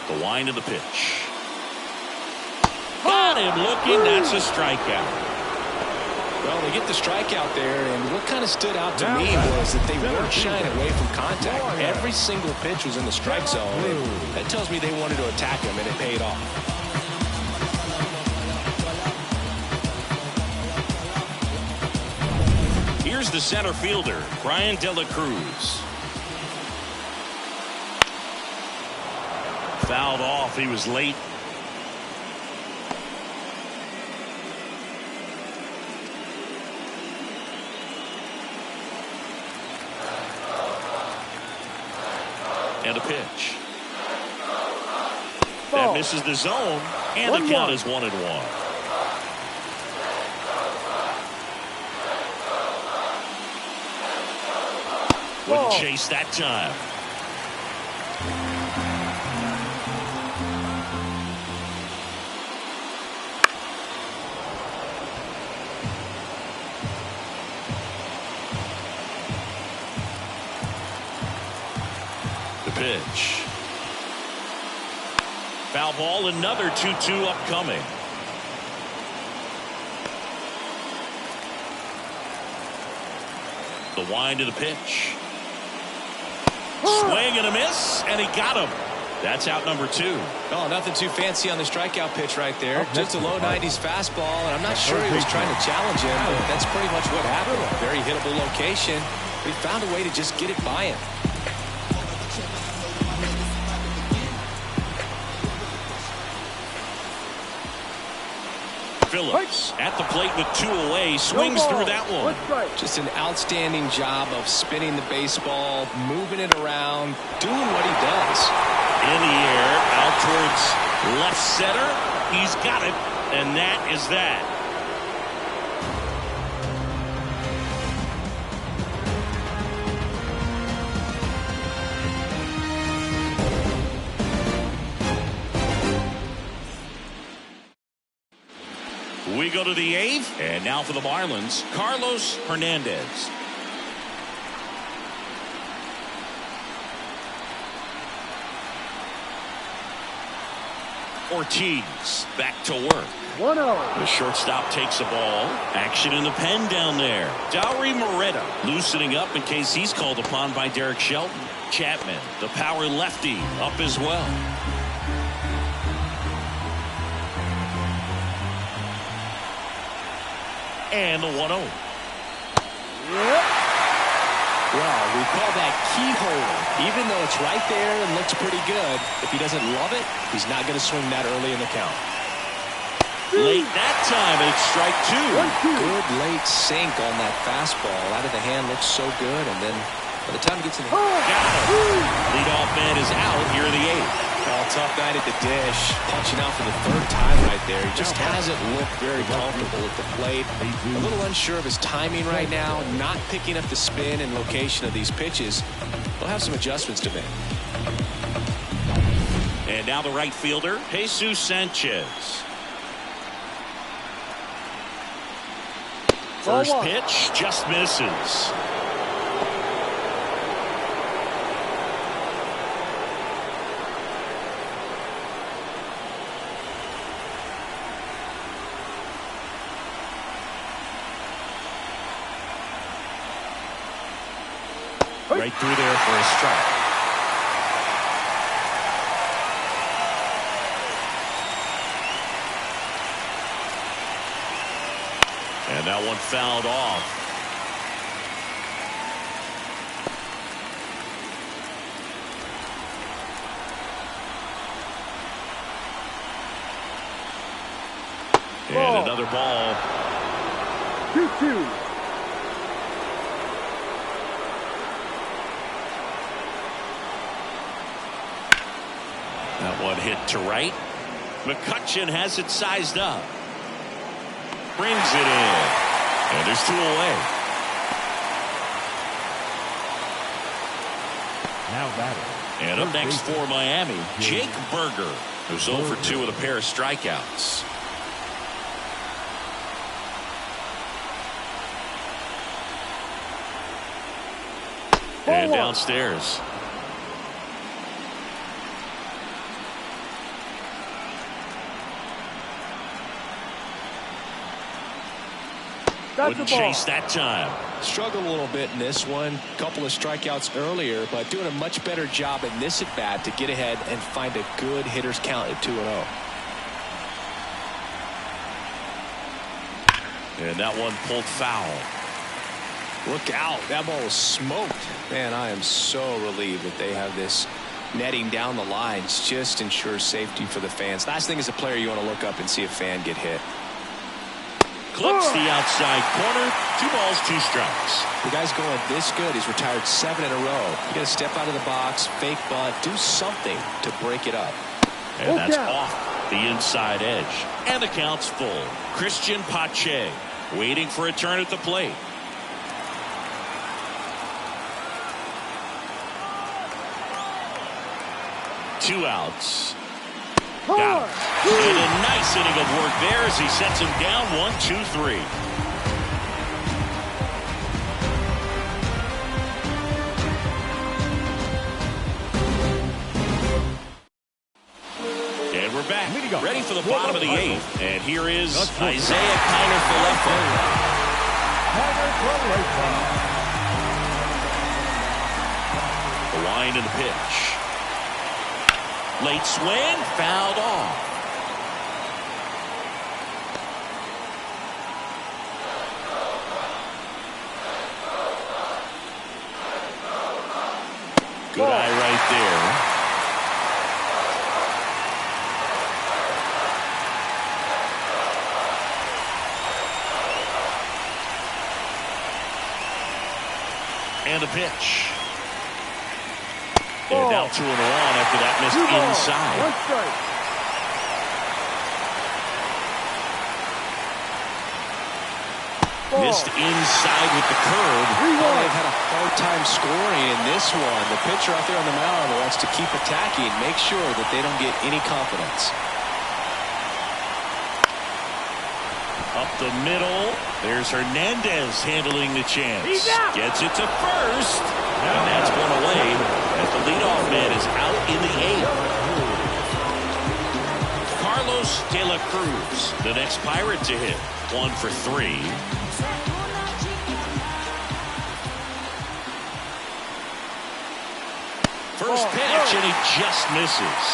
The wind of the pitch. Got him looking. That's a strikeout. Well, they get the strikeout there, and what kind of stood out to me was that they weren't shying away from contact. Every single pitch was in the strike zone, and that tells me they wanted to attack him, and it paid off. Here's the center fielder, Brian De La Cruz. Fouled off. He was late. And a pitch. That misses the zone, and the count is 1-1. Wouldn't chase that time. Pitch. Foul ball, another 2-2 upcoming. The wind of the pitch. Swing and a miss, and he got him. That's out number 2. Oh, nothing too fancy on the strikeout pitch right there. Just a low 90s fastball, and I'm not sure he was trying to challenge him, but that's pretty much what happened. Very hittable location, but he found a way to just get it by him. Phillips at the plate with 2 away, swings through that one. Just an outstanding job of spinning the baseball, moving it around, doing what he does. In the air, out towards left center. He's got it, and that is that. We go to the 8th, and now for the Marlins, Carlos Hernandez. Ortiz back to work. 1-0. The shortstop takes a ball. Action in the pen down there. Dauri Moreta loosening up in case he's called upon by Derek Shelton. Chapman, the power lefty, up as well. And the 1-0. Yep. Well, we call that keyhole. Even though it's right there and looks pretty good, if he doesn't love it, he's not going to swing that early in the count. Late that time, and it's strike 2. Good late sink on that fastball. Out of the hand looks so good, and then by the time it gets in the Leadoff man is out here in the 8th. Well, tough night at the dish. Punching out for the 3rd time right there. He just hasn't looked very comfortable at the plate. A little unsure of his timing right now. Not picking up the spin and location of these pitches. He'll have some adjustments to make. And now the right fielder, Jesus Sanchez. First pitch just misses. Right through there for a strike. And that one fouled off. And another ball. 2-2. That one hit to right. McCutchen has it sized up. Brings it in. And there's 2 away. Now batting. And up next for Miami, Jake Berger, who's 0 for 2 with a pair of strikeouts. And downstairs. Wouldn't chase that time. Struggled a little bit in this one. Couple of strikeouts earlier, but doing a much better job in this at bat to get ahead and find a good hitter's count at 2-0. And that one pulled foul. Look out. That ball was smoked. Man, I am so relieved that they have this netting down the lines. Just ensures safety for the fans. Last thing as a player, you want to look up and see a fan get hit. Clips the outside corner. 2 balls, 2 strikes. The guy's going this good. He's retired 7 in a row. You got to step out of the box, fake bunt, do something to break it up. And that's off the inside edge. And the count's full. Christian Pache waiting for a turn at the plate. Two outs. Got him. And a nice inning of work there as he sets him down 1-2-3. And we're back. Ready for the bottom of the 8th. And here is Isaiah Kiner-Falefa. The wind and the pitch. Late swing, fouled off. Good eye right there. And a pitch. And now 2-1 after that missed inside. 1 strike. Missed inside with the curve. Oh, they've had a hard time scoring in this one. The pitcher out there on the mound wants to keep attacking, make sure that they don't get any confidence. Up the middle. There's Hernandez handling the chance. Gets it to first. And that's one away as the leadoff man is out in the 8th. Cruz, the next Pirate to hit. 1 for 3. First pitch, and he just misses.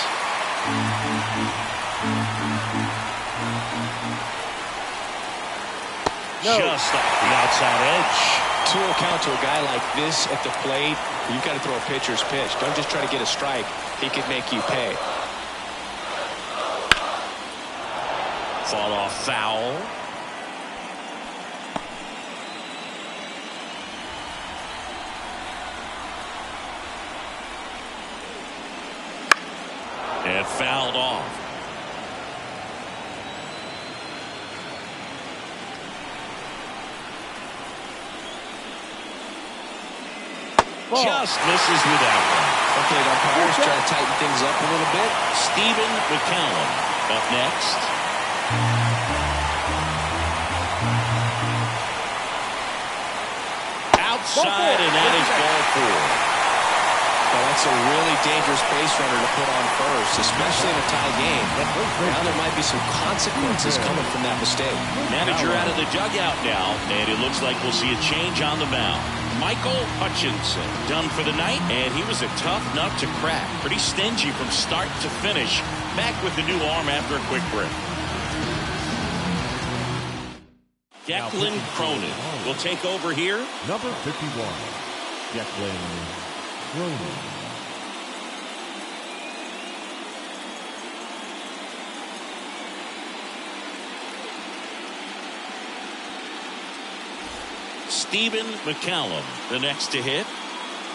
Just off the outside edge. 2-0 count to a guy like this at the plate. You've got to throw a pitcher's pitch. Don't just try to get a strike. He could make you pay. Fought off foul. And fouled off. Just misses with that one. Okay, the Pirates try to tighten things up a little bit. Stephen McCallum up next. Outside, and that is ball 4. Well, that's a really dangerous base runner to put on first, especially in a tie game. Now there might be some consequences coming from that mistake. Manager out of the dugout now, and it looks like we'll see a change on the mound. Michael Hutchinson done for the night, and he was a tough nut to crack. Pretty stingy from start to finish. Back with the new arm after a quick break. Declan Cronin will take over here. Number 51, Declan Cronin. Stephen McCallum, the next to hit.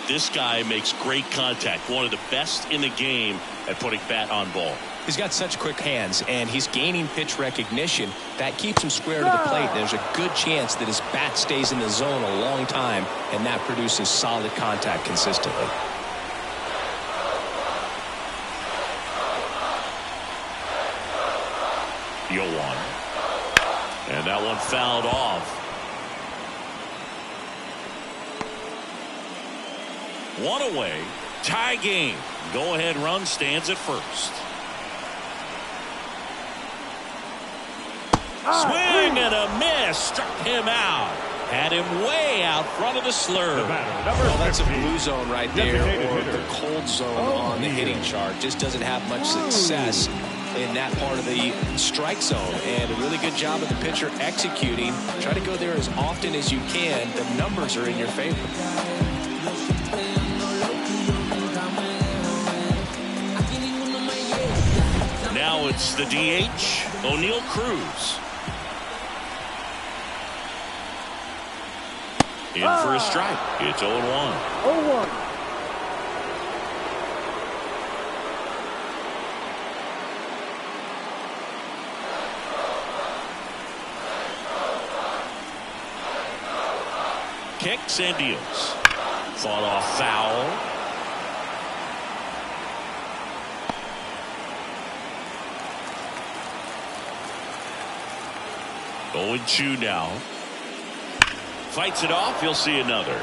This guy makes great contact. One of the best in the game at putting bat on ball. He's got such quick hands, and he's gaining pitch recognition. That keeps him square to the plate. There's a good chance that his bat stays in the zone a long time, and that produces solid contact consistently. The 0-1. And that one fouled off. 1 away. Tie game. Go ahead run stands at first. Swing and a miss. Struck him out. Had him way out front of the slurve. Well, that's a blue zone right there, or the cold zone on the hitting chart. Just doesn't have much success in that part of the strike zone, and a really good job of the pitcher executing. Try to go there as often as you can. The numbers are in your favor. Now it's the DH, O'Neal Cruz. In for a strike. It's 0-1. 0-1. Kicks and deals. Fought off foul. Going 2 now. Fights it off. You'll see another.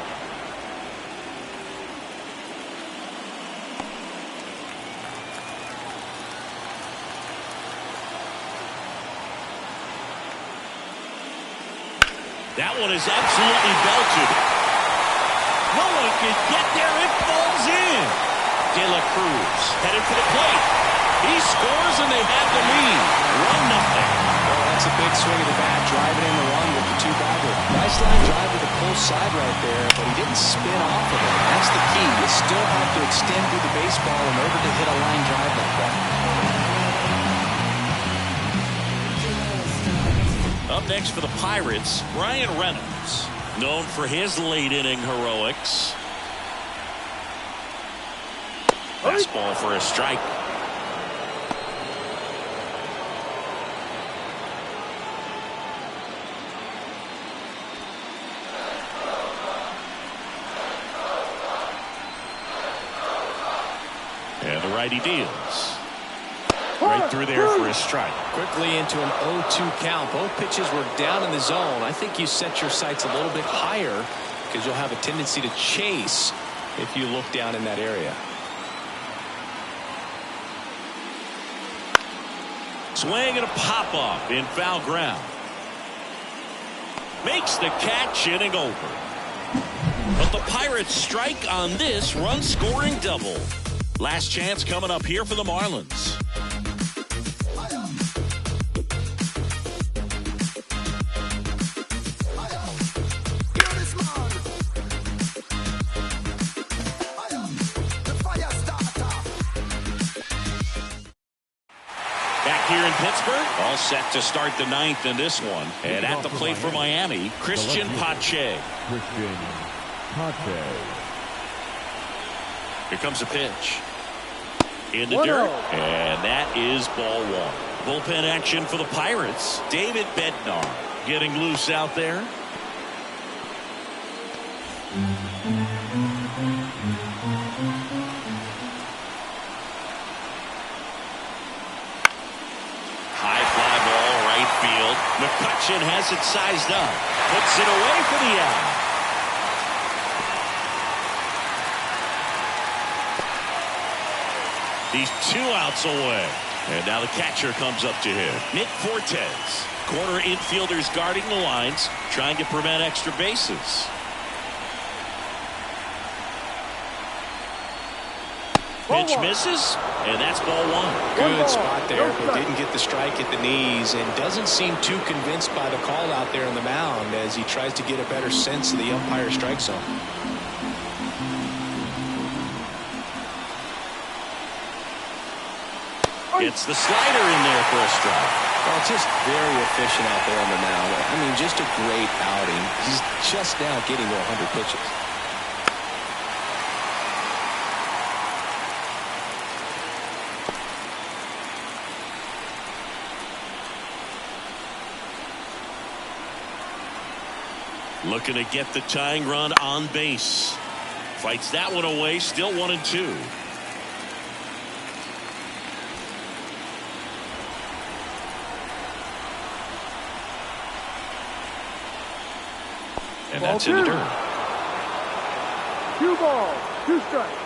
That one is absolutely belted. No one can get there. It falls in. De La Cruz headed for the plate. He scores and they have the lead. 1-0. Well, that's a big swing of the bat, driving in the run with the 2-bagger. Nice line drive to the pull side right there, but he didn't spin off of it. That's the key. You still have to extend through the baseball in order to hit a line drive like that. Up next for the Pirates, Ryan Reynolds, known for his late inning heroics. Fastball for a strike. And the righty deals. Right through there for a strike. Quickly into an 0-2 count. Both pitches were down in the zone. I think you set your sights a little bit higher because you'll have a tendency to chase if you look down in that area. Swing and a pop-up in foul ground. Makes the catch, inning over. But the Pirates strike on this run-scoring double. Last chance coming up here for the Marlins. Here in Pittsburgh, all set to start the ninth in this one. And at the plate for Miami, Christian Pache. Christian Pache. Here comes a pitch. In the dirt. And that is ball one. Bullpen action for the Pirates. David Bednar getting loose out there. McCutcheon has it sized up. Puts it away for the out. He's 2 outs away. And now the catcher comes up to him. Nick Fortes. Corner infielders guarding the lines, trying to prevent extra bases. Pitch misses, and that's ball one. Good spot there, but didn't get the strike at the knees, and doesn't seem too convinced by the call out there on the mound as he tries to get a better sense of the umpire strike zone. It's the slider in there for a strike. Well, just very efficient out there on the mound. I mean, just a great outing. He's just now getting to 100 pitches. Looking to get the tying run on base. Fights that one away, still 1-2. And that's in the dirt. 2 balls, 2 strikes.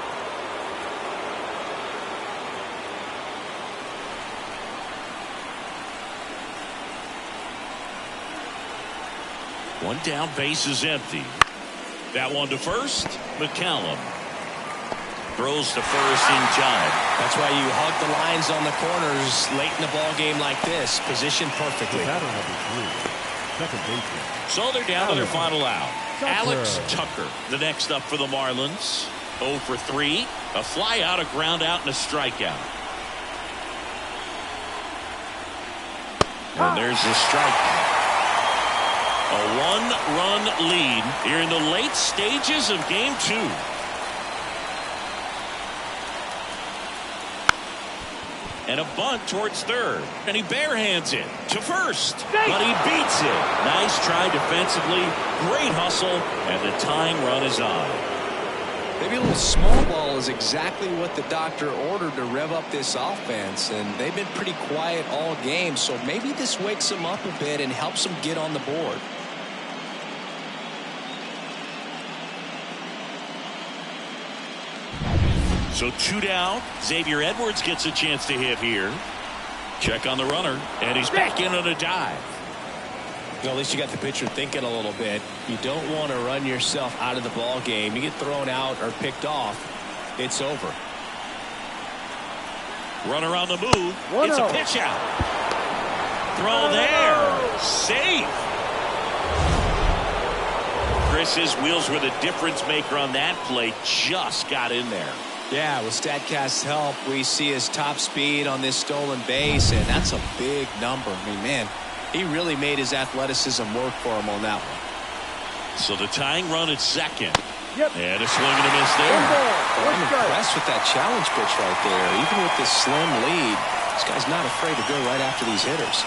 One down, base is empty. That one to first. McCallum throws to first in time. That's why you hug the lines on the corners late in the ball game like this. Positioned perfectly. Batter number 3, second baseman. So they're down to their final out. Alex Tucker, the next up for the Marlins. 0 for 3. A fly out, a ground out, and a strikeout. And there's the strike. A 1-run lead here in the late stages of game 2. And a bunt towards third. And he barehands it to first. But he beats it. Nice try defensively. Great hustle. And the tying run is on. Maybe a little small ball is exactly what the doctor ordered to rev up this offense. And they've been pretty quiet all game. So maybe this wakes them up a bit and helps them get on the board. So 2 down. Xavier Edwards gets a chance to hit here. Check on the runner, and he's back in on a dive. Well, at least you got the pitcher thinking a little bit. You don't want to run yourself out of the ball game. You get thrown out or picked off, it's over. Runner on the move. It's a pitch out. Throw there. Safe. Chris's wheels were the difference maker on that play. Just got in there. Yeah, with StatCast's help, we see his top speed on this stolen base, and that's a big number. I mean, man, he really made his athleticism work for him on that one. So the tying run at second. Yep. And a swing and a miss there. I'm impressed with that challenge pitch right there. Even with this slim lead, this guy's not afraid to go right after these hitters.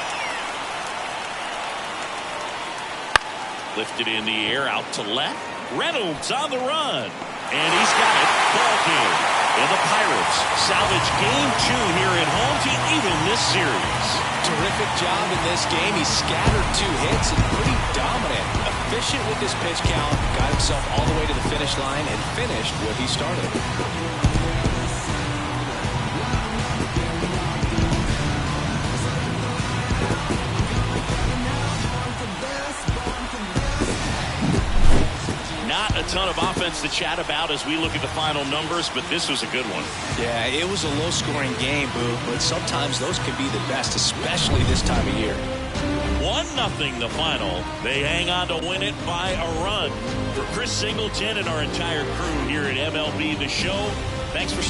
Lifted in the air, out to left. Reynolds on the run. And he's got it. Ball game. And the Pirates salvage game 2 here at home to even this series. Terrific job in this game. He scattered 2 hits and pretty dominant. Efficient with this pitch count. Got himself all the way to the finish line and finished what he started. a ton of offense to chat about as we look at the final numbers, but this was a good one. Yeah, it was a low-scoring game, Boo, but sometimes those can be the best, especially this time of year. 1-0 the final. They hang on to win it by a run. For Chris Singleton and our entire crew here at MLB The Show, thanks for